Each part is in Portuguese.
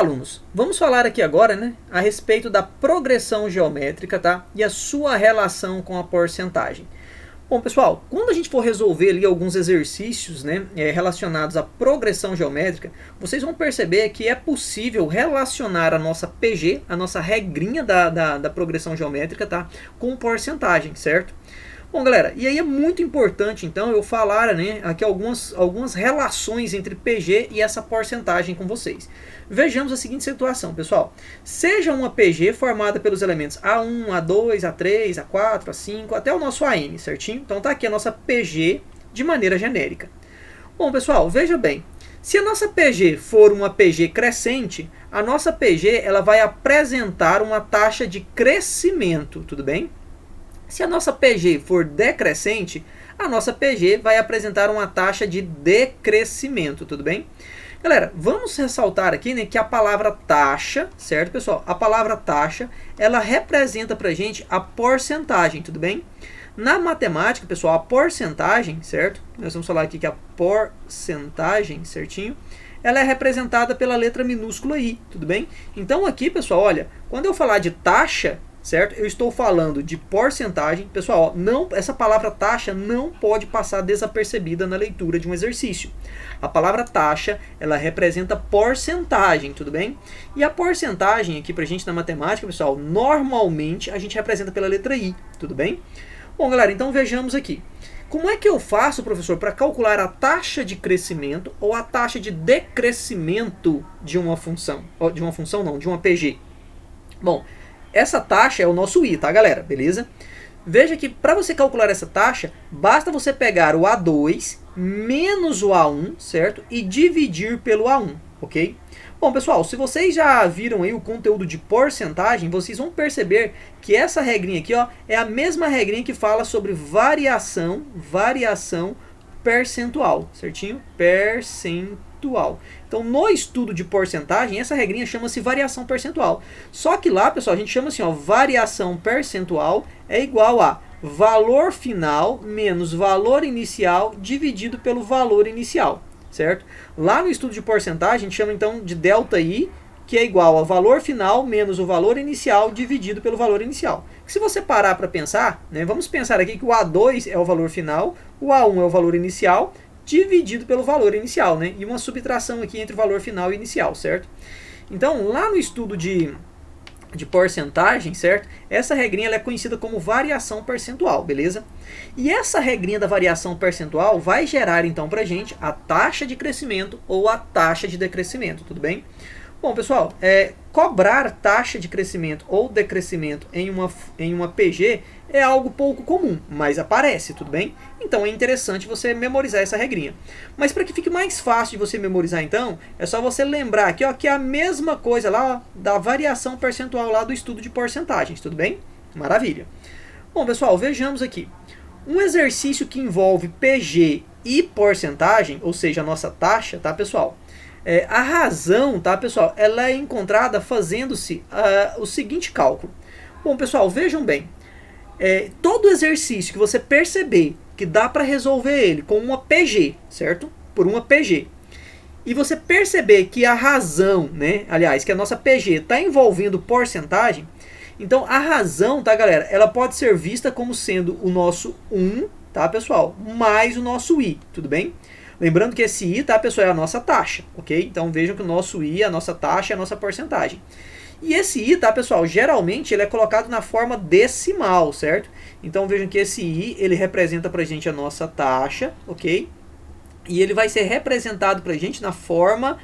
alunos, vamos falar aqui agora, né, a respeito da progressão geométrica, tá? E a sua relação com a porcentagem. Bom, pessoal, quando a gente for resolver ali alguns exercícios, né, relacionados à progressão geométrica, vocês vão perceber que é possível relacionar a nossa PG, a nossa regrinha da progressão geométrica, tá, com porcentagem, certo? Bom, galera, e aí é muito importante, então, eu falar, né, aqui algumas relações entre PG e essa porcentagem com vocês. Vejamos a seguinte situação, pessoal. Seja uma PG formada pelos elementos A1, A2, A3, A4, A5, até o nosso AN, certinho? Então tá aqui a nossa PG de maneira genérica. Bom, pessoal, veja bem. Se a nossa PG for uma PG crescente, a nossa PG ela vai apresentar uma taxa de crescimento, tudo bem? Se a nossa PG for decrescente, a nossa PG vai apresentar uma taxa de decrescimento, tudo bem? Galera, vamos ressaltar aqui, né, que a palavra taxa, certo, pessoal? A palavra taxa, ela representa pra gente a porcentagem, tudo bem? Na matemática, pessoal, a porcentagem, certo? Nós vamos falar aqui que a porcentagem, certinho? Ela é representada pela letra minúscula I, tudo bem? Então aqui, pessoal, olha, quando eu falar de taxa, certo? Eu estou falando de porcentagem. Pessoal, não, essa palavra taxa não pode passar desapercebida na leitura de um exercício. A palavra taxa, ela representa porcentagem, tudo bem? E a porcentagem aqui pra gente na matemática, pessoal, normalmente a gente representa pela letra I, tudo bem? Bom, galera, então vejamos aqui. Como é que eu faço, professor, para calcular a taxa de crescimento ou a taxa de decrescimento de uma função? De uma função não, de uma PG. Bom, essa taxa é o nosso I, tá, galera? Beleza? Veja que para você calcular essa taxa, basta você pegar o A2 menos o A1, certo? E dividir pelo A1, ok? Bom, pessoal, se vocês já viram aí o conteúdo de porcentagem, vocês vão perceber que essa regrinha aqui, ó, é a mesma regrinha que fala sobre variação percentual, certinho? Percentual. Então, no estudo de porcentagem, essa regrinha chama-se variação percentual. Só que lá, pessoal, a gente chama assim, ó, variação percentual é igual a valor final menos valor inicial dividido pelo valor inicial, certo? Lá no estudo de porcentagem, a gente chama então de ΔI, que é igual a valor final menos o valor inicial dividido pelo valor inicial. Se você parar para pensar, né, vamos pensar aqui que o A2 é o valor final, o A1 é o valor inicial, dividido pelo valor inicial, né? E uma subtração aqui entre o valor final e inicial, certo? Então, lá no estudo de porcentagem, certo? Essa regrinha ela é conhecida como variação percentual, beleza? E essa regrinha da variação percentual vai gerar, então, pra gente a taxa de crescimento ou a taxa de decrescimento, tudo bem? Bom, pessoal, cobrar taxa de crescimento ou decrescimento em uma PG é algo pouco comum, mas aparece, tudo bem? Então é interessante você memorizar essa regrinha. Mas para que fique mais fácil de você memorizar, então, é só você lembrar aqui, ó, que é a mesma coisa lá, ó, da variação percentual lá do estudo de porcentagens, tudo bem? Maravilha. Bom, pessoal, vejamos aqui. Um exercício que envolve PG e porcentagem, ou seja, a nossa taxa, tá, pessoal? A razão, tá, pessoal, ela é encontrada fazendo-se o seguinte cálculo. Bom, pessoal, vejam bem. Todo exercício que você perceber que dá para resolver ele com uma PG, certo? Por uma PG. E você perceber que a razão, né, aliás, que a nossa PG está envolvendo porcentagem, então a razão, tá, galera, ela pode ser vista como sendo o nosso 1, tá, pessoal, mais o nosso I, tudo bem? Lembrando que esse I, tá, pessoal, é a nossa taxa, ok? Então vejam que o nosso I, a nossa taxa, é a nossa porcentagem. E esse I, tá, pessoal, geralmente ele é colocado na forma decimal, certo? Então vejam que esse I, ele representa pra gente a nossa taxa, ok? E ele vai ser representado pra gente na forma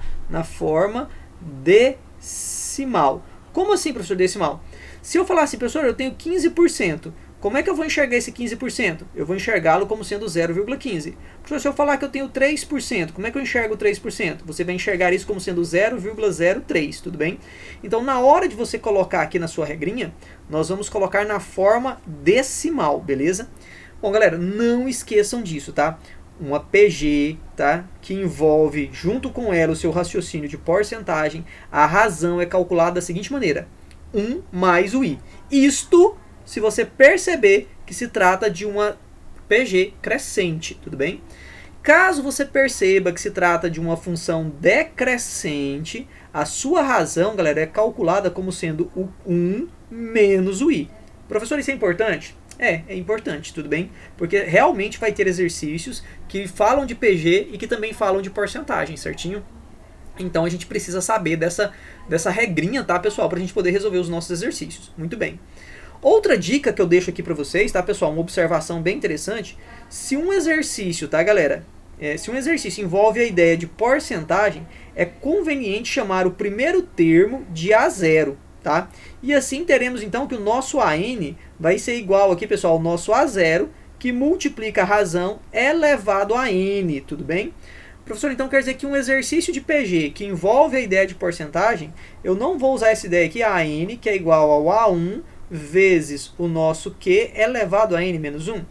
decimal. Como assim, professor, decimal? Se eu falar assim, professor, eu tenho 15%, como é que eu vou enxergar esse 15%? Eu vou enxergá-lo como sendo 0,15. Professor, se eu falar que eu tenho 3%, como é que eu enxergo 3%? Você vai enxergar isso como sendo 0,03, tudo bem? Então, na hora de você colocar aqui na sua regrinha, nós vamos colocar na forma decimal, beleza? Bom, galera, não esqueçam disso, tá? Uma PG, tá? Que envolve, junto com ela, o seu raciocínio de porcentagem, a razão é calculada da seguinte maneira. 1 mais o I. Isto se você perceber que se trata de uma PG crescente, tudo bem? Caso você perceba que se trata de uma função decrescente, a sua razão, galera, é calculada como sendo o 1 menos o i. Professor, isso é importante? É importante, tudo bem? Porque realmente vai ter exercícios que falam de PG e que também falam de porcentagem, certinho? Então a gente precisa saber dessa regrinha, tá, pessoal? Para a gente poder resolver os nossos exercícios. Muito bem. Outra dica que eu deixo aqui para vocês, tá, pessoal? Uma observação bem interessante. Se um exercício, tá, galera? Se um exercício envolve a ideia de porcentagem, é conveniente chamar o primeiro termo de A0, tá? E assim teremos então que o nosso AN vai ser igual aqui, pessoal, ao nosso A0, que multiplica a razão elevado a N, tudo bem? Professor, então quer dizer que um exercício de PG que envolve a ideia de porcentagem, eu não vou usar essa ideia aqui, AN, que é igual ao A1 vezes o nosso Q elevado a N menos 1.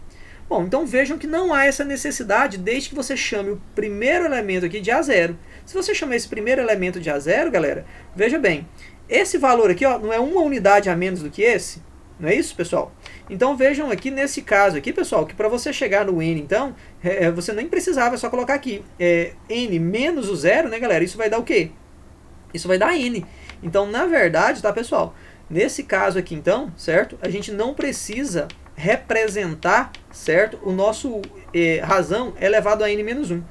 Bom, então vejam que não há essa necessidade desde que você chame o primeiro elemento aqui de A0. Se você chamar esse primeiro elemento de A0, galera, veja bem, esse valor aqui, ó, não é uma unidade a menos do que esse? Não é isso, pessoal? Então vejam aqui nesse caso aqui, pessoal, que para você chegar no N, então, você nem precisava, é só colocar aqui N menos o zero, né, galera? Isso vai dar o quê? Isso vai dar N. Então, na verdade, tá, pessoal? Nesse caso aqui, então, certo? A gente não precisa representar, certo? O nosso razão elevado a N menos 1.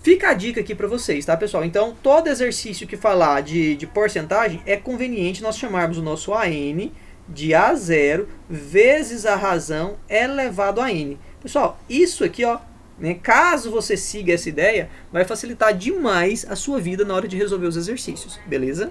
Fica a dica aqui para vocês, tá, pessoal? Então, todo exercício que falar de porcentagem, é conveniente nós chamarmos o nosso AN de A0 vezes a razão elevado a N. Pessoal, isso aqui, ó, né, caso você siga essa ideia, vai facilitar demais a sua vida na hora de resolver os exercícios, beleza?